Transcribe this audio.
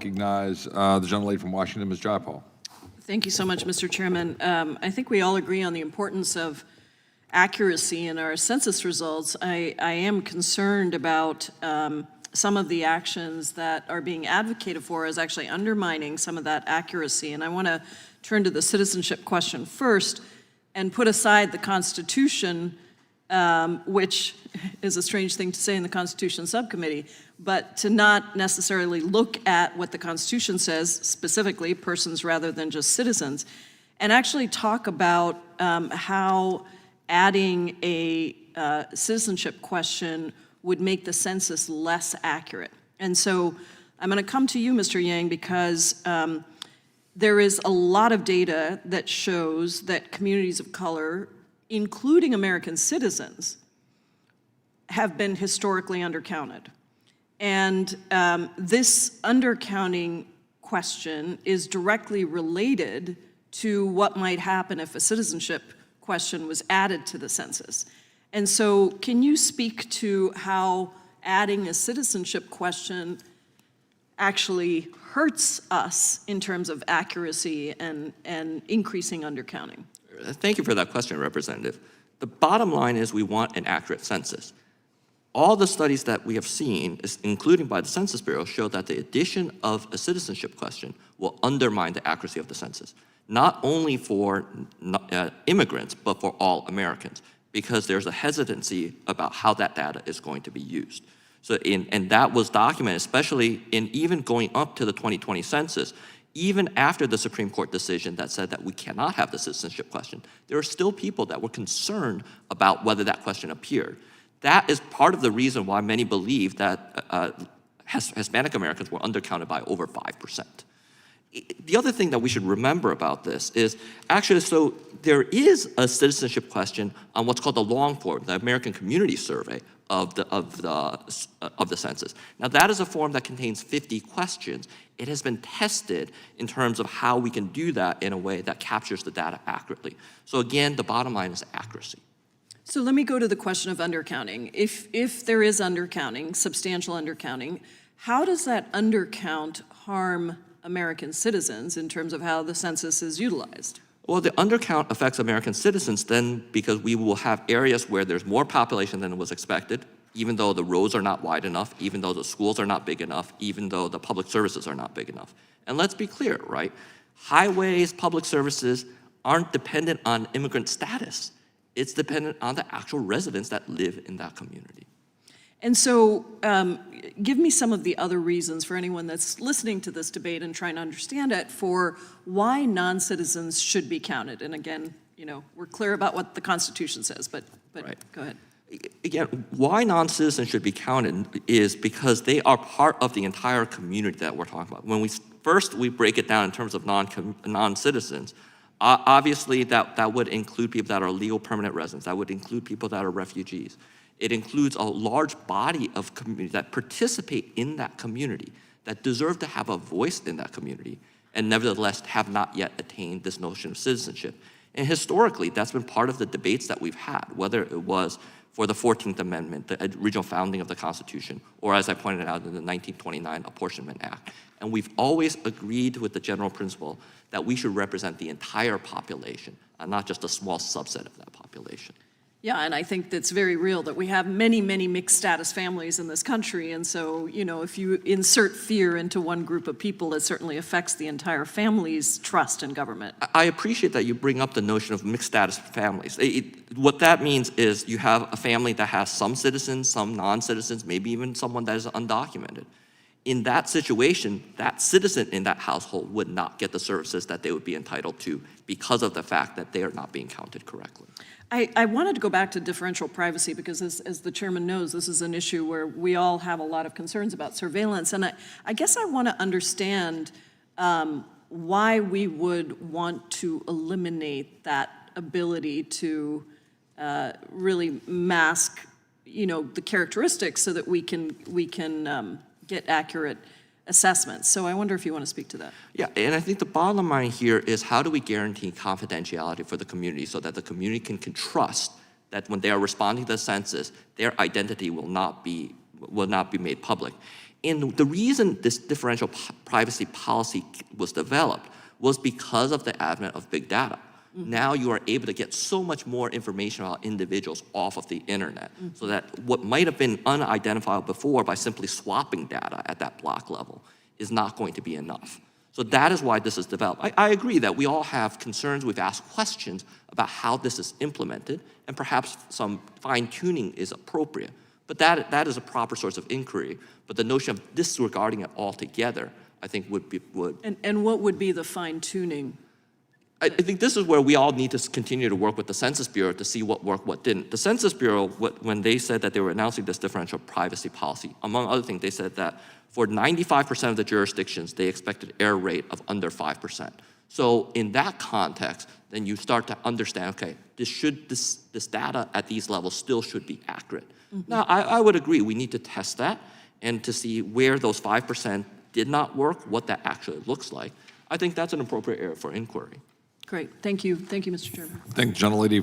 recognize the gentlelady from Washington, Ms. Jayapal. Thank you so much, Mr. Chairman. I think we all agree on the importance of accuracy in our census results. I am concerned about some of the actions that are being advocated for as actually undermining some of that accuracy. And I want to turn to the citizenship question first and put aside the Constitution, which is a strange thing to say in the Constitution Subcommittee, but to not necessarily look at what the Constitution says, specifically persons rather than just citizens, and actually talk about how adding a citizenship question would make the census less accurate. And so I'm going to come to you, Mr. Yang, because there is a lot of data that shows that communities of color, including American citizens, have been historically undercounted. And this undercounting question is directly related to what might happen if a citizenship question was added to the census. And so can you speak to how adding a citizenship question actually hurts us in terms of accuracy and increasing undercounting? Thank you for that question, Representative. The bottom line is we want an accurate census. All the studies that we have seen, including by the Census Bureau, show that the addition of a citizenship question will undermine the accuracy of the census, not only for immigrants, but for all Americans, because there's a hesitancy about how that data is going to be used. So and that was documented, especially in even going up to the 2020 census, even after the Supreme Court decision that said that we cannot have the citizenship question, there are still people that were concerned about whether that question appeared. That is part of the reason why many believe that Hispanic Americans were undercounted by over 5%. The other thing that we should remember about this is actually, so there is a citizenship question on what's called the long form, the American Community Survey of the census. Now that is a form that contains 50 questions. It has been tested in terms of how we can do that in a way that captures the data accurately. So again, the bottom line is accuracy. So let me go to the question of undercounting. If there is undercounting, substantial undercounting, how does that undercount harm American citizens in terms of how the census is utilized? Well, the undercount affects American citizens then because we will have areas where there's more population than was expected, even though the roads are not wide enough, even though the schools are not big enough, even though the public services are not big enough. And let's be clear, right? Highways, public services aren't dependent on immigrant status. It's dependent on the actual residents that live in that community. And so give me some of the other reasons for anyone that's listening to this debate and trying to understand it for why non-citizens should be counted. And again, you know, we're clear about what the Constitution says, but right. Go ahead. Again, why non-citizens should be counted is because they are part of the entire community that we're talking about. When we break it down in terms of non-citizens, obviously that would include people that are legal permanent residents. That would include people that are refugees. It includes a large body of community that participate in that community, that deserve to have a voice in that community, and nevertheless have not yet attained this notion of citizenship. And historically, that's been part of the debates that we've had, whether it was for the 14th Amendment, the original founding of the Constitution, or as I pointed out in the 1929 Apportionment Act. And we've always agreed with the general principle that we should represent the entire population, and not just a small subset of that population. Yeah, and I think that's very real that we have many, many mixed status families in this country. And so, you know, if you insert fear into one group of people, it certainly affects the entire family's trust in government. I appreciate that you bring up the notion of mixed status families. What that means is you have a family that has some citizens, some non-citizens, maybe even someone that is undocumented. In that situation, that citizen in that household would not get the services that they would be entitled to because of the fact that they are not being counted correctly. I wanted to go back to differential privacy because as the chairman knows, this is an issue where we all have a lot of concerns about surveillance. And I guess I want to understand why we would want to eliminate that ability to really mask, you know, the characteristics so that we can get accurate assessments. So I wonder if you want to speak to that. Yeah, and I think the bottom line here is how do we guarantee confidentiality for the community so that the community can trust that when they are responding to the census, their identity will not be made public. And the reason this differential privacy policy was developed was because of the advent of big data. Now you are able to get so much more information about individuals off of the internet, so that what might have been unidentifiable before by simply swapping data at that block level is not going to be enough. So that is why this is developed. I agree that we all have concerns. We've asked questions about how this is implemented, and perhaps some fine-tuning is appropriate. But that is a proper source of inquiry. But the notion of disregarding it altogether, I think, would. And what would be the fine-tuning? I think this is where we all need to continue to work with the Census Bureau to see what worked, what didn't. The Census Bureau, when they said that they were announcing this differential privacy policy, among other things, they said that for 95% of the jurisdictions, they expected error rate of under 5%. So in that context, then you start to understand, okay, this data at these levels still should be accurate. Now, I would agree, we need to test that and to see where those 5% did not work, what that actually looks like. I think that's an appropriate area for inquiry. Great, thank you. Thank you, Mr. Chairman. Thank the gentlelady